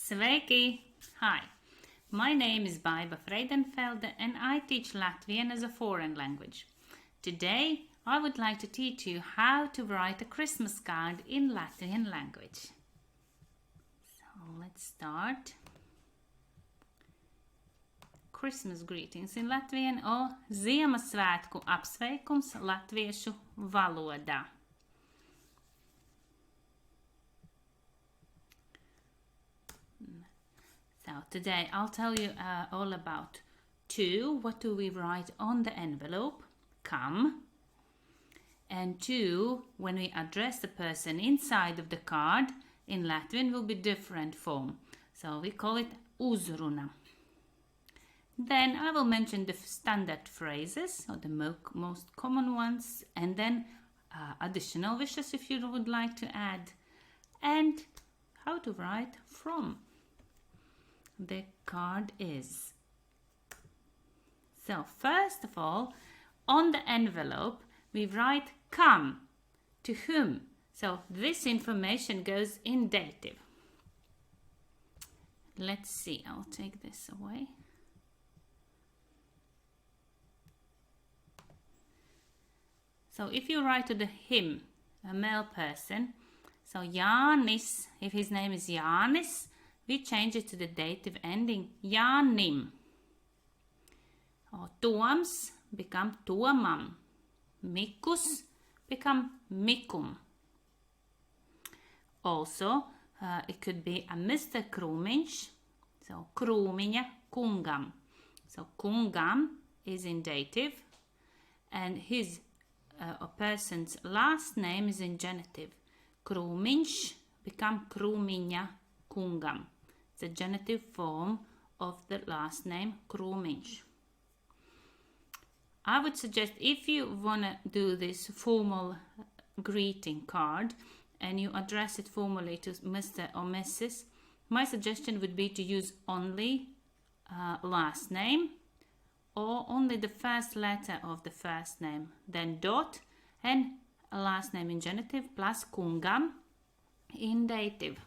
Sveiki! Hi, my name is Baiba and I teach Latvian as a foreign language. Today, I would like to teach you how to write a Christmas card in Latvian language. So let's start. Christmas greetings in Latvian or Ziemassvētku apsveikums latviešu valodā. So today I'll tell you all about to, what do we write on the envelope, come, and to, when we address the person inside of the card, in Latvian will be different form. So we call it uzruna. Then I will mention the standard phrases, or the most common ones, and then additional wishes if you would like to add, and how to write from the card is. So first of all, on the envelope we write come, to whom. So this information goes in dative. Let's see, I'll take this away. So if you write to the him, a male person, so Jānis, if his name is Jānis, we change it to the dative ending Jānim. Or Toms become Tomam. Mikus become Mikum. Also, it could be a Mr. Krūmiņš, so Krūmiņa kungam. So kungam is in dative, and his a person's last name is in genitive. Krūmiņš become Krūmiņa kungam. It's a genitive form of the last name Krūmiņš. I would suggest, if you want to do this formal greeting card and you address it formally to Mr. or Mrs., my suggestion would be to use only last name or only the first letter of the first name, then dot and a last name in genitive plus kungam in dative.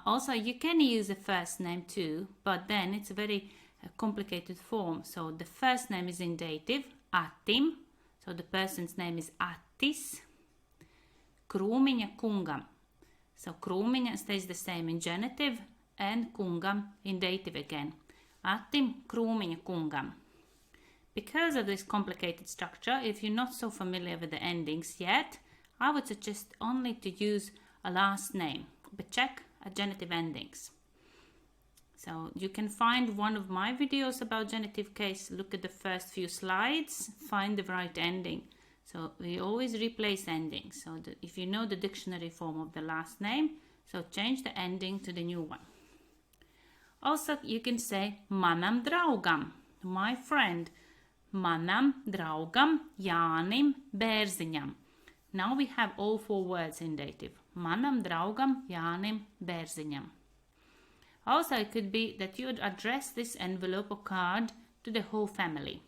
Also, you can use a first name too, but then it's a very complicated form. So the first name is in dative, Atim, so the person's name is Attis, Krūmiņa kungam. So Krūmiņa stays the same in genitive and kungam in dative again. Atim Krūmiņa kungam. Because of this complicated structure, if you're not so familiar with the endings yet, I would suggest only to use a last name, but check genitive endings. So you can find one of my videos about genitive case, look at the first few slides, find the right ending. So we always replace endings. So if you know the dictionary form of the last name, so change the ending to the new one. Also, you can say manam draugam, my friend. Manam draugam Jānim Bērziņam. Now we have all four words in dative. Manam draugam Jānim Bērziņam. Also, it could be that you would address this envelope or card to the whole family.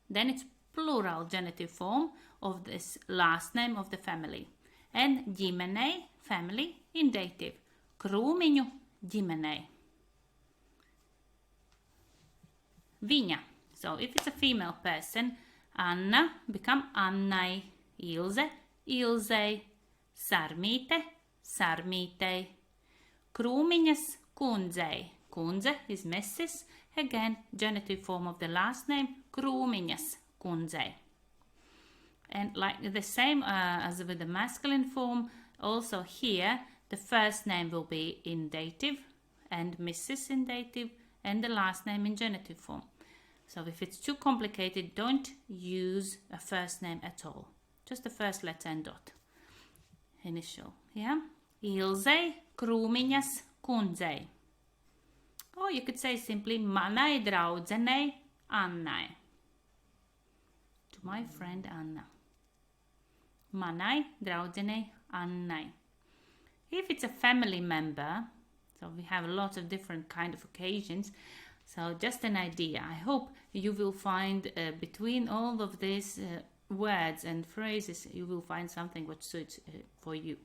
Then it's plural genitive form of this last name of the family. And ģimenei, family, in dative. Krūmiņu ģimenei. Viņa. So if it's a female person, Anna become Annai, Ilze, Ilzei, Sarmīte, Sarmītei, Krūmiņas kundzei. Kundze is Mrs. Again, genitive form of the last name, Krūmiņas kundzei. And like the same as with the masculine form, also here the first name will be in dative and Mrs. in dative and the last name in genitive form. So if it's too complicated, don't use a first name at all. Just the first letter and dot. Initial, yeah? Ilzei Krūmiņas kundzei. Or you could say simply manai draudzenei Annai. To my friend Anna. Manai draudzenei Annai. If it's a family member, so we have lots of different kind of occasions, so just an idea. I hope you will find between all of these words and phrases, you will find something which suits for you.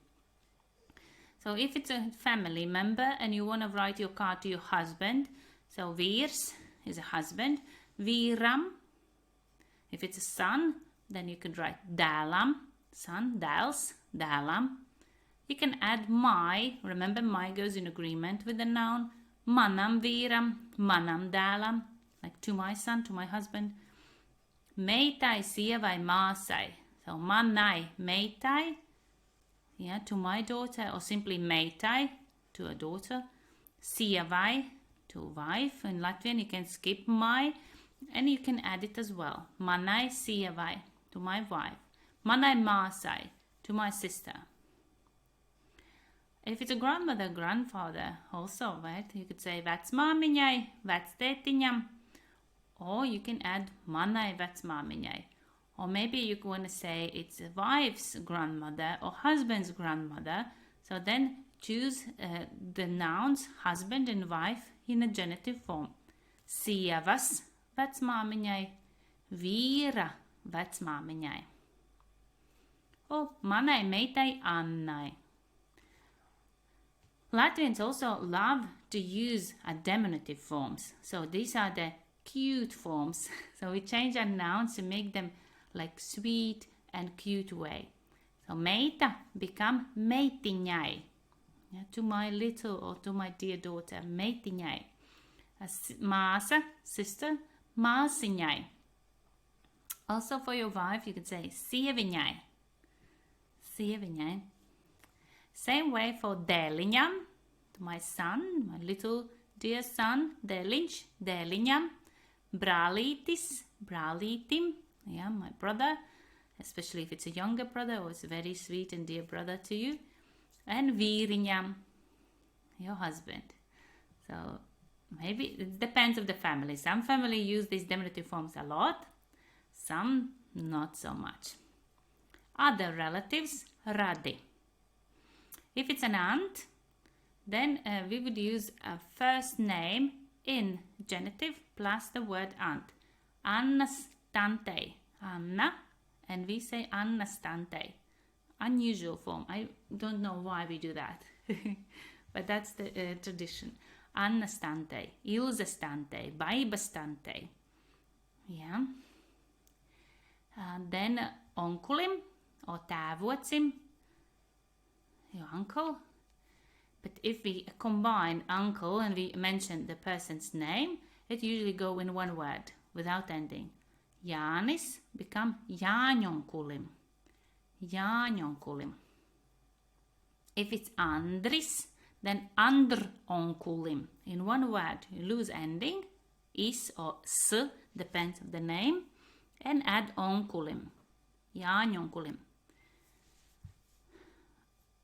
So if it's a family member and you want to write your card to your husband, so vīrs is a husband, vīram. If it's a son, then you can write dēlam, son, dēls, dēlam. You can add my, remember my goes in agreement with the noun, manam vīram, manam dēlam, like to my son, to my husband. Meitai, sievai, māsai. So manai, meitai, yeah, to my daughter, or simply meitai, to a daughter. Sievai, to wife. In Latvian you can skip my, and you can add it as well. Manai, sievai, to my wife. Manai, māsai, to my sister. If it's a grandmother, grandfather, also, right? You could say vecmāmiņai, vectētiņam, or you can add manai vecmāmiņai. Or maybe you want to say it's a wife's grandmother or husband's grandmother. So then choose the nouns husband and wife in a genitive form. Sievas vecmāmiņai, vīra vecmāmiņai. Or manai meitai Annai. Latvians also love to use diminutive forms. So these are the cute forms. So we change our nouns to make them like sweet and cute way. So meita become meitiņai, yeah, to my little or to my dear daughter, meitiņai. Māsa, sister, māsiņai. Also for your wife you could say sieviņai, sieviņai. Same way for dēliņam, to my son, my little dear son, dēliņš, dēliņam. Brālītis, brālītim, yeah, my brother, especially if it's a younger brother or it's a very sweet and dear brother to you. And vīriņam, your husband. So maybe it depends of the family. Some family use these diminutive forms a lot, some not so much. Other relatives, radi. If it's an aunt, then we would use a first name in genitive plus the word aunt. Anna's tante, Anna, and we say Anna's tante. Unusual form. I don't know why we do that, but that's the tradition. Anna's tante, Ilze's tante, Baiba's tante. Yeah. Then onkulim or tēvocim, your uncle. But if we combine uncle and we mention the person's name, it usually go in one word without ending. Jānis become Jāņonkulim. Jāņonkulim. If it's Andris, then Andronkulim. In one word, you lose ending, is or s, depends on the name, and add onkulim. Jāņonkulim.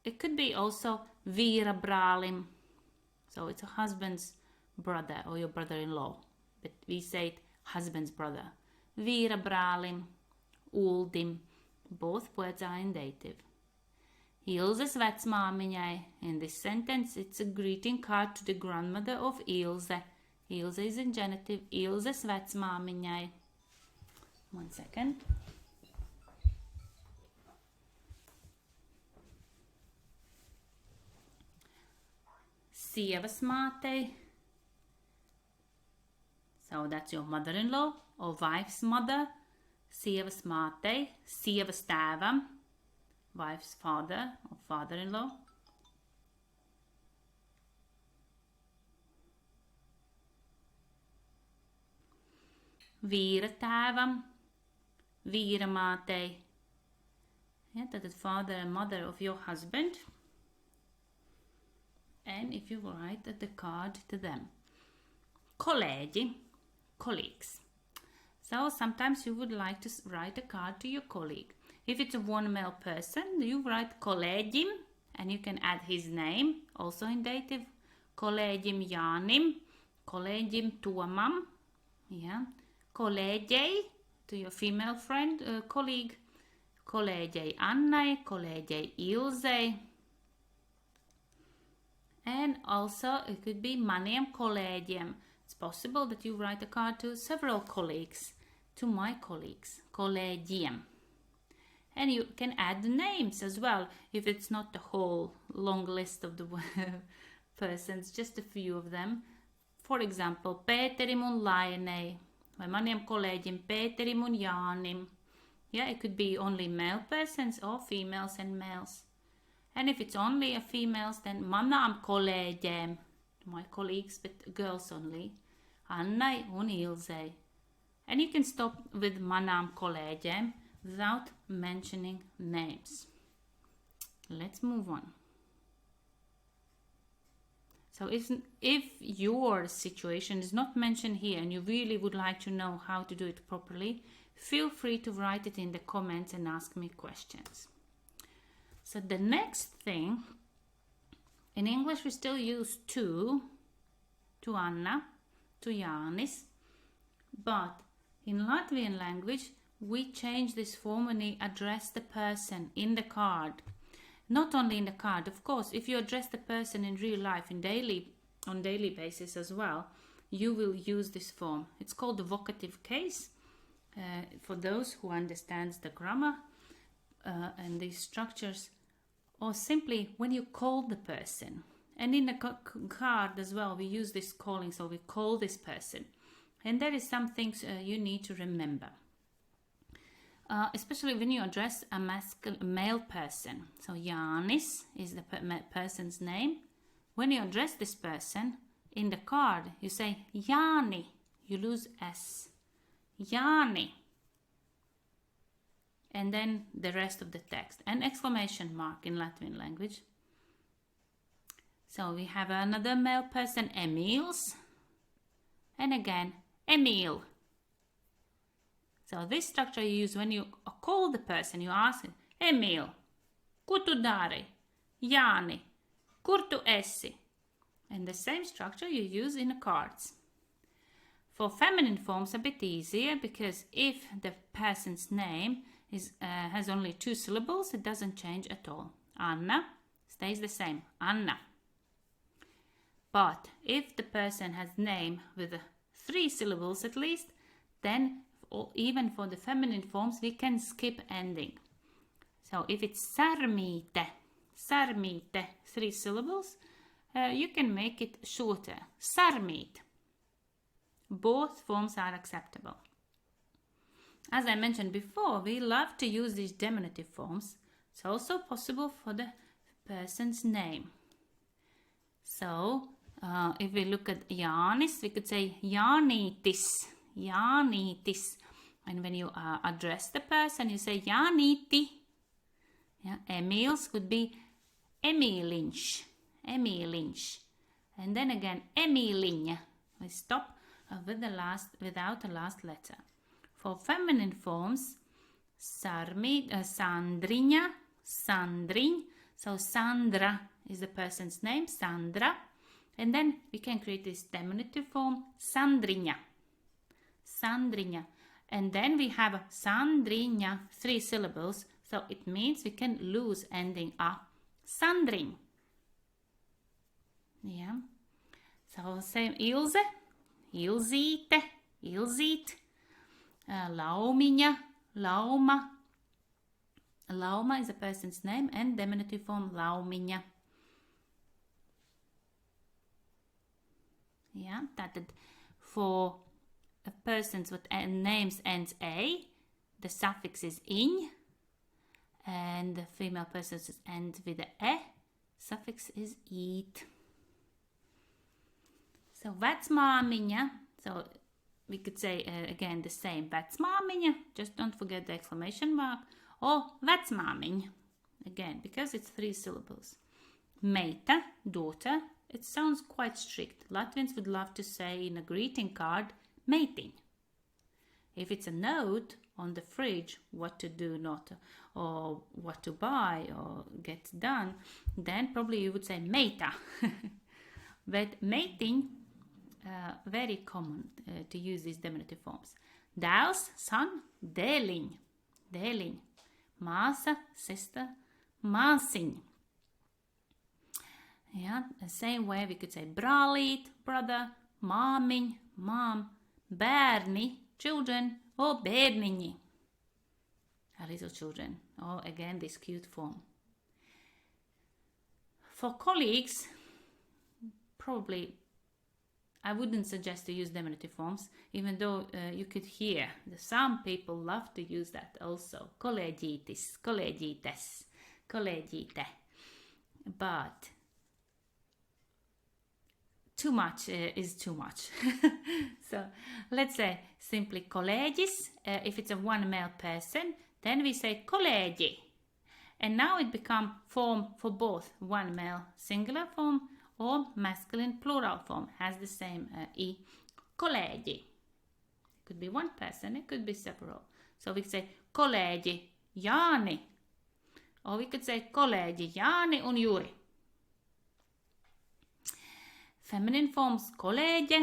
It could be also vīra brālim. So it's a husband's brother or your brother-in-law. But we say it husband's brother. Vīra brālim, uldim. Both words are in dative. Ilze's vecmāmiņai. In this sentence, it's a greeting card to the grandmother of Ilze. Ilze is in genitive. Ilze's vecmāmiņai. 1 second. Sievas mātei. So that's your mother-in-law or wife's mother. Sievas mātei, sievas tēvam, wife's father or father-in-law. Vīra tēvam, vīra mātei. Yeah, that is father and mother of your husband. And if you write the card to them. Kolēģi, colleagues. So sometimes you would like to write a card to your colleague. If it's a one male person, you write kolēģim, and you can add his name, also in dative. Kolēģim Jānim, kolēģim Tomam, yeah. Kolēģei, to your female friend, colleague. Kolēģei Annai, kolēģei Ilzei. And also it could be maniem kolēģiem. It's possible that you write a card to several colleagues, to my colleagues, kolēģiem. And you can add the names as well. If it's not the whole long list of the persons, just a few of them. For example, Pēterim un Lainei, vai maniem kolēģim Pēterim un Jānim. Yeah, it could be only male persons or females and males. And if it's only a females, then manām kolēģiem, my colleagues, but girls only, Annai un Ilzei. And you can stop with manām kolēģiem without mentioning names. Let's move on. So if your situation is not mentioned here and you really would like to know how to do it properly, feel free to write it in the comments and ask me questions. So the next thing, in English we still use to Anna, to Jānis, but in Latvian language we change this form when we address the person in the card. Not only in the card, of course, if you address the person in real life, on daily basis as well, you will use this form. It's called the vocative case. For those who understands the grammar and these structures, or simply when you call the person. And in the card as well, we use this calling, so we call this person. And there is some things you need to remember. Especially when you address a male person. So Jānis is the person's name. When you address this person in the card, you say Jāni. You lose S. Jāni. And then the rest of the text. An exclamation mark in Latvian language. So we have another male person, Emīls. And again, Emīl. So this structure you use when you call the person, you ask him, Emīl, ko tu dari? Jāni, kur tu esi? And the same structure you use in the cards. For feminine forms, a bit easier, because if the person's name has only 2 syllables, it doesn't change at all. Anna stays the same, Anna. But if the person has name with 3 syllables at least, then even for the feminine forms, we can skip ending. So if it's sarmīte, 3 syllables, you can make it shorter, sarmīt. Both forms are acceptable. As I mentioned before, we love to use these diminutive forms. It's also possible for the person's name. So if we look at Jānis, we could say Jānītis. Jānītis. And when you address the person, you say Jānīti. Yeah, Emīls could be Emīliņš. Emīliņš. And then again, Emīliņa. We stop without the last letter. For feminine forms, Sandriņa, Sandriņ. So Sandra is the person's name, Sandra. And then we can create this diminutive form, Sandriņa. Sandriņa. And then we have Sandriņa, 3 syllables. So it means we can lose ending a. Sandriņ. Yeah. So same Ilze, Ilzīte, Ilzīt. Laumiņa, Lauma. Lauma is a person's name and diminutive form Laumiņa. Yeah, that for persons with names ends A, the suffix is iņ, and the female persons end with the e, suffix is īt. So vecmāmiņa, so we could say again the same, vecmāmiņa, just don't forget the exclamation mark, or vecmāmiņa, again, because it's 3 syllables. Meita, daughter, it sounds quite strict. Latvians would love to say in a greeting card, meitiņ. If it's a note on the fridge, what to do not, or what to buy or get done, then probably you would say meita. But meitiņ, very common to use these diminutive forms. Dēls, son, dēliņ, dēliņ. Māsa, sister, māsiņ. Yeah, the same way we could say brālīt, brother, māmiņ, mom, bērni, children, or bērniņi, little children, or again this cute form. For colleagues, probably I wouldn't suggest to use diminutive forms, even though you could hear that some people love to use that also. Kolēģītis, kolēģītes, kolēģīte. But too much is too much. So let's say simply kolēģis. If it's a one male person, then we say kolēģi. And now it becomes form for both one male singular form or masculine plural form, has the same I. Kolēģi. It could be one person, it could be several. So we could say kolēģi Jāni. Or we could say kolēģi Jāni un Juri. Feminine forms kolēģe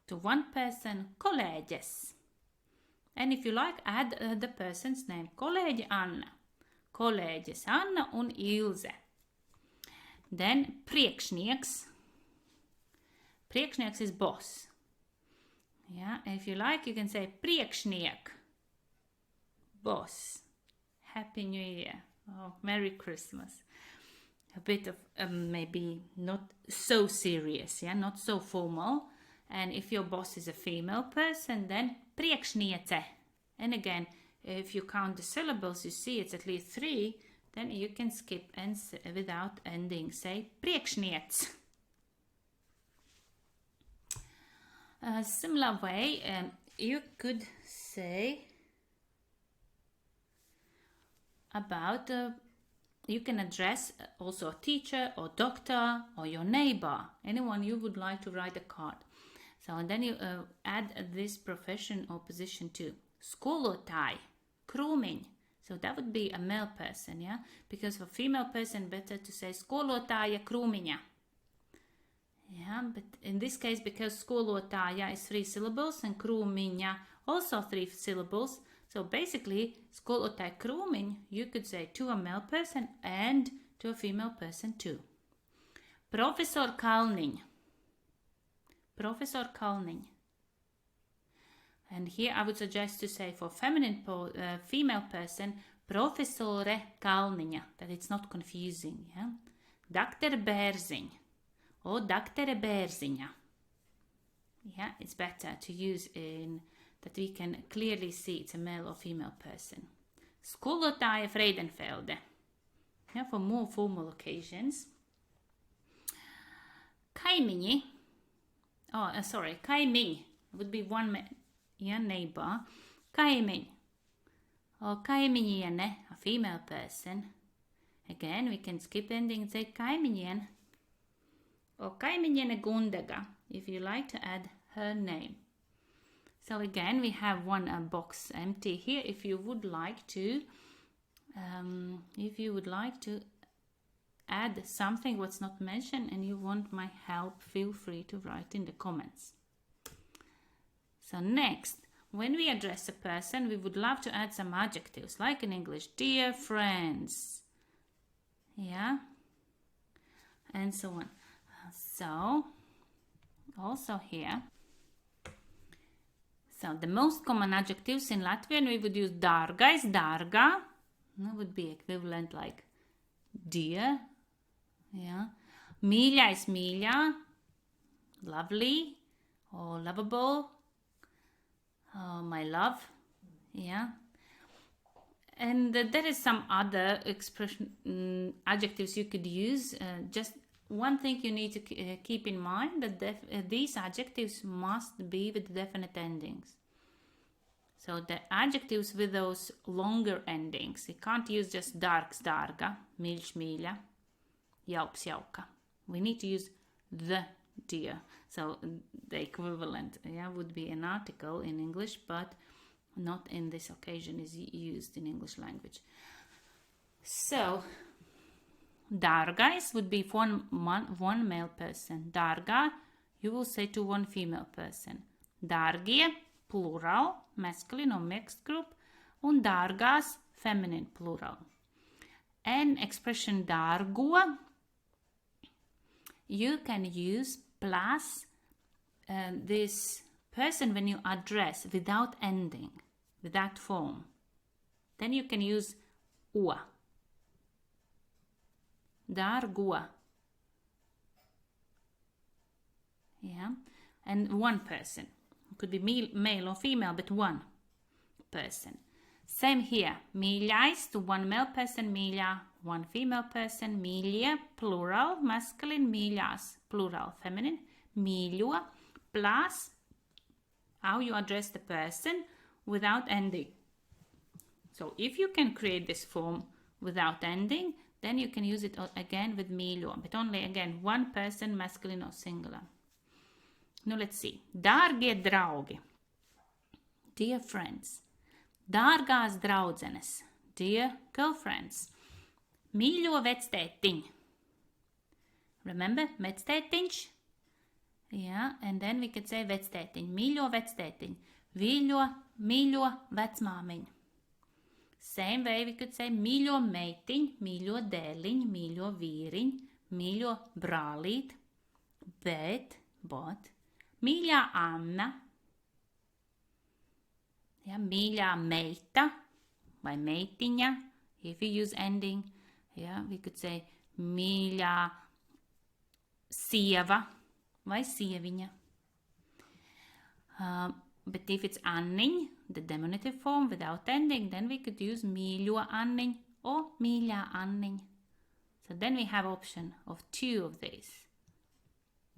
to one person, kolēģes. And if you like, add the person's name. Kolēģe Anna. Kolēģes Anna un Ilze. Then priekšnieks. Priekšnieks is boss. Yeah, if you like, you can say priekšniek. Boss. Happy New Year. Oh, Merry Christmas. A bit of maybe not so serious, yeah, not so formal. And if your boss is a female person, then priekšniece. And again, if you count the syllables, you see it's at least 3, then you can skip and without ending say priekšniec. A similar way, you could say about you can address also a teacher or doctor or your neighbor, anyone you would like to write a card. So and then you add this profession or position too. Skolotāji, krūmiņ. So that would be a male person, yeah? Because for female person, better to say skolotāja krūmiņa. Yeah, but in this case, because skolotāja is 3 syllables and krūmiņa also 3 syllables, so basically, skolotāja krūmiņ, you could say to a male person and to a female person too. Profesor Kalniņ. Professor Kalniņ. And here I would suggest to say for feminine female person, profesore Kalniņa, that it's not confusing. Yeah? Dr. Bērziņ or Dr. Bērziņa. Yeah, it's better to use in that we can clearly see it's a male or female person. Skolotāja Freidenfelde. Yeah, for more formal occasions. Kaimiņi. Kaimiņ would be one man. Yeah, neighbor. Kaimiņ. Or kaimiņiene, a female person. Again, we can skip ending and say kaimiņien. Or kaimiņiene Gundaga, if you like to add her name. So again, we have one box empty here. If you would like to add something what's not mentioned and you want my help, feel free to write in the comments. So next, when we address a person, we would love to add some adjectives, like in English, dear friends, yeah, and so on. So, also here, so the most common adjectives in Latvian, we would use dārgais, dārgā, that would be equivalent like dear, yeah, mīļais, mīļā, lovely, or lovable, my love, yeah. And there is some other expression adjectives you could use. Just one thing you need to keep in mind that these adjectives must be with definite endings. So the adjectives with those longer endings, you can't use just dārgs, dārga, mīļš, mīļa, jauks, jauka. We need to use the dear. So the equivalent, yeah, would be an article in English, but not in this occasion is used in English language. So dārgais would be for one male person. Dārgā, you will say to one female person. Dārgie, plural, masculine or mixed group, un dārgās, feminine plural. And expression dārgo, you can use plus this person when you address without ending, with that form. Then you can use o. Dārgo. Yeah, and one person. It could be male or female, but one person. Same here. Mīļais to one male person, mīļā, one female person, mīļie, plural, masculine, mīļās, plural, feminine, mīļo, plus how you address the person without ending. So if you can create this form without ending, then you can use it again with mīļo, but only again one person, masculine or singular. Now let's see. Dārgie draugi, dear friends. Dārgās draudzenes, dear girlfriends. Mīļo vectētiņ. Remember, vectētiņš? Yeah, and then we could say vectētiņ. Mīļo vectētiņ. Mīļo vecmāmiņ. Same way we could say mīļo meitiņ, mīļo dēliņ, mīļo vīriņ, mīļo brālīt, but, mīļā Anna, yeah, mīļā meita vai meitiņa. If you use ending, yeah, we could say mīļā sieva vai sieviņa. But if it's Anniņ, the diminutive form without ending, then we could use mīļo Anniņ or mīļā Anniņ. So then we have option of two of these.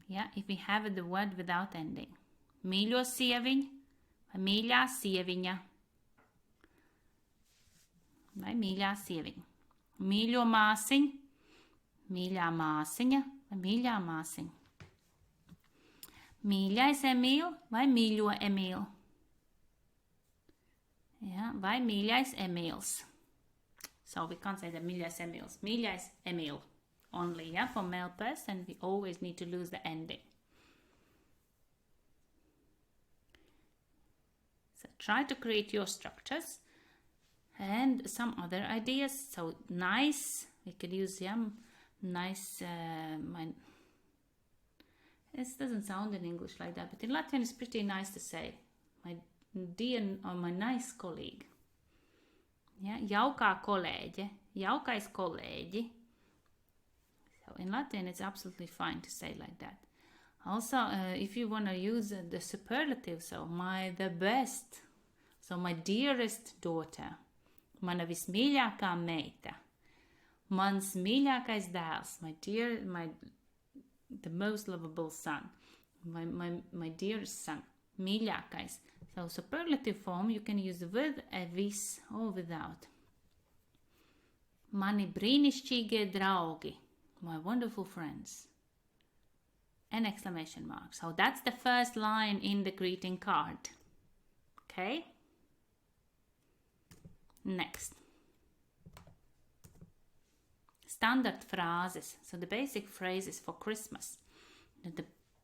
Yeah, if we have the word without ending. Mīļo sieviņ vai mīļā sieviņa. Vai mīļā sieviņa. Mīļo māsiņ, mīļā māsiņa vai mīļā māsiņa. Mīļais Emīl vai mīļo Emīl. Yeah, vai mīļais Emīls. So we can't say that mīļais Emīls. Mīļais Emīl. Only, yeah, for male person, we always need to lose the ending. So try to create your structures and some other ideas. So nice, we could use, yeah, nice, this doesn't sound in English like that, but in Latvian it's pretty nice to say. My dear or my nice colleague. Yeah, jaukā kolēģe, jaukais kolēģi. So in Latvian it's absolutely fine to say like that. Also, if you want to use the superlative, so the best, so my dearest daughter, mana vismīļākā meita, mans mīļākais dēls, the most lovable son, my dearest son, mīļākais. So superlative form you can use with a vis or without. Mani brīnišķīgie draugi, my wonderful friends. An exclamation mark. So that's the first line in the greeting card. Okay? Next. Standard phrases. So the basic phrases for Christmas.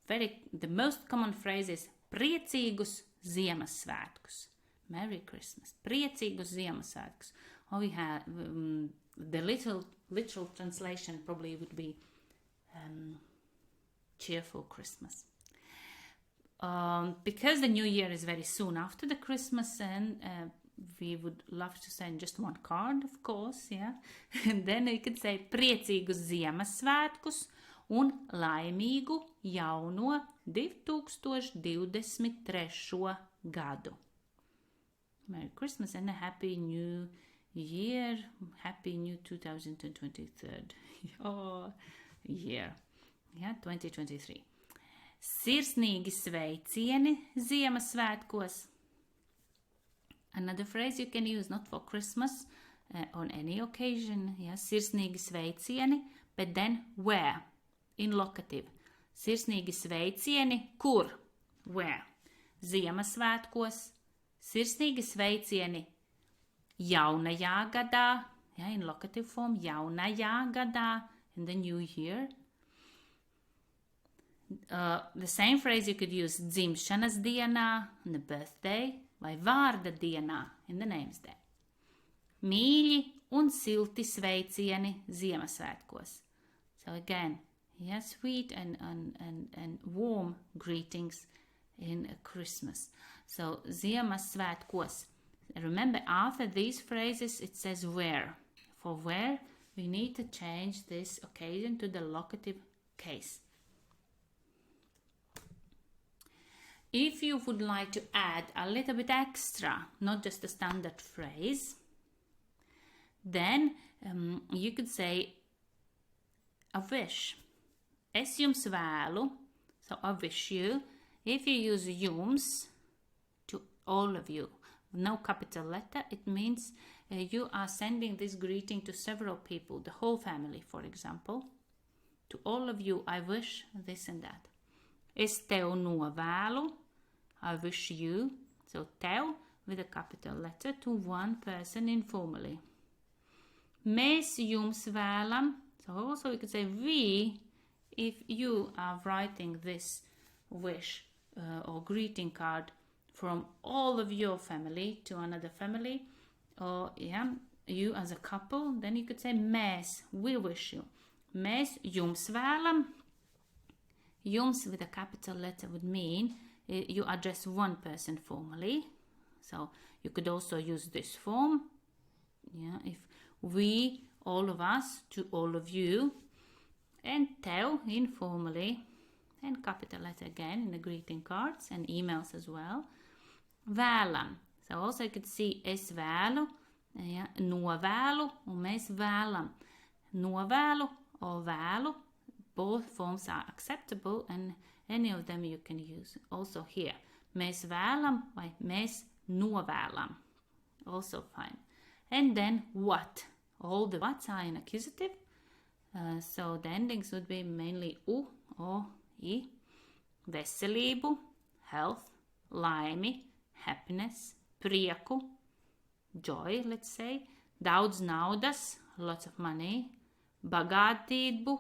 The most common phrase is priecīgus Ziemassvētkus. Merry Christmas. Priecīgus Ziemassvētkus. Or we have the literal translation probably would be cheerful Christmas. Because the New Year is very soon after the Christmas, and we would love to send just one card, of course, yeah. And then we could say priecīgus Ziemassvētkus un laimīgu jauno 2023. gadu. Merry Christmas and a Happy New Year, Happy New 2023 year, yeah, 2023. Sirsnīgi sveicieni Ziemassvētkos. Another phrase you can use not for Christmas, on any occasion, yeah, sirsnīgi sveicieni, but then where? In locative. Sirsnīgi sveicieni, kur? Where? Ziemassvētkos. Sirsnīgi sveicieni jaunajā gadā, yeah, in locative form, jaunajā gadā, in the new year. The same phrase you could use dzimšanas dienā, on the birthday, vai vārda dienā, in the names day. Mīļi un silti sveicieni Ziemassvētkos. So again, yeah, sweet and warm greetings in Christmas. So Ziemassvētkos. Remember, after these phrases it says where. For where, we need to change this occasion to the locative case. If you would like to add a little bit extra, not just a standard phrase, then you could say a wish. Es jums vēlu, so I wish you. If you use jums to all of you, no capital letter, it means you are sending this greeting to several people, the whole family, for example. To all of you, I wish this and that. Es tev novēlu, I wish you. So tev with a capital letter to one person informally. Mēs jums vēlam. So also you could say we, if you are writing this wish or greeting card from all of your family to another family, or you as a couple, then you could say mēs, we wish you. Mēs jums vēlam. Jums with a capital letter would mean you address one person formally. So you could also use this form. If we, all of us, to all of you. And tev informally, and capital letter again in the greeting cards and emails as well. Vēlam. So also you could see es vēlu, novēlu, un mēs vēlam. Novēlu or vēlu, both forms are acceptable and any of them you can use. Also here, mēs vēlam vai mēs novēlam. Also fine. And then what? All the whats are in accusative. So the endings would be mainly u or i. Veselību, health, laimi, happiness, prieku, joy, let's say. Daudz naudas, lots of money. Bagātību,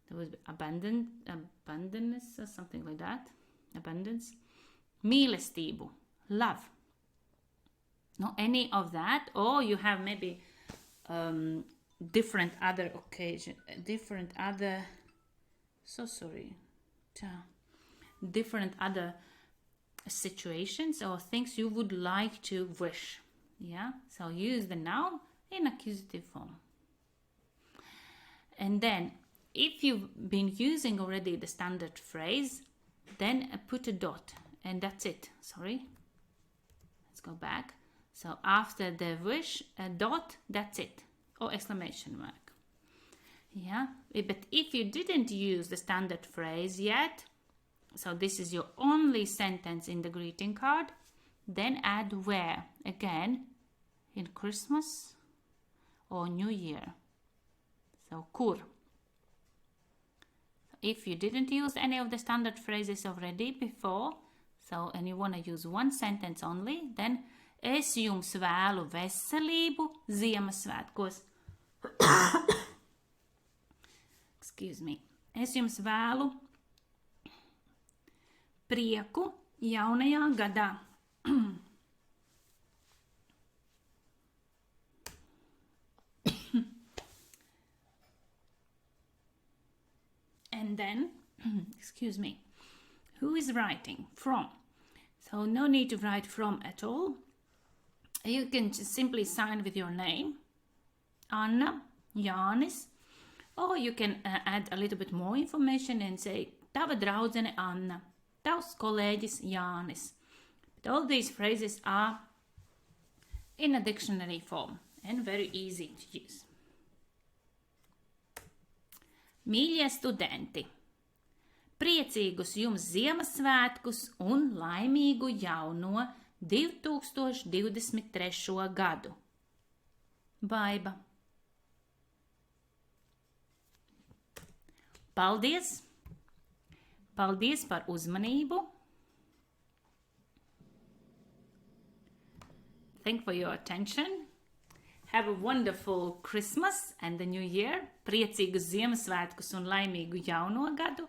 there was abundance or something like that. Abundance. Mīlestību, love. No, any of that. Or you have maybe different other occasion, different other situations or things you would like to wish. So use the noun in accusative form. And then if you've been using already the standard phrase, then put a dot and that's it. Let's go back. So after the wish, a dot, that's it. Or exclamation mark. But if you didn't use the standard phrase yet, so this is your only sentence in the greeting card, then add where, again, in Christmas or New Year. So kur. If you didn't use any of the standard phrases already before, and you want to use one sentence only, then es jums vēlu veselību Ziemassvētkos. Excuse me. Es jums vēlu prieku jaunajā gadā. And then, excuse me, who is writing? From. So no need to write from at all. You can just simply sign with your name, Anna, Jānis, or you can add a little bit more information and say, tava draudzene Anna, tavs kolēģis Jānis. But all these phrases are in a dictionary form and very easy to use. Mīļie studenti, priecīgus jums Ziemassvētkus un laimīgu jauno 2023. gadu. Baiba. Paldies! Paldies par uzmanību! Thank for your attention. Have a wonderful Christmas and the New Year. Priecīgus Ziemassvētkus un laimīgu jauno gadu.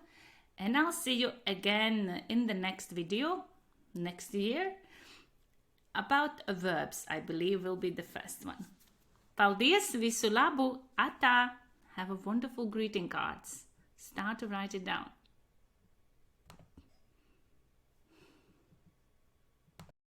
And I'll see you again in the next video, next year, about verbs. I believe will be the first one. Paldies, visu labu, atā! Have a wonderful greeting cards. Start to write it down.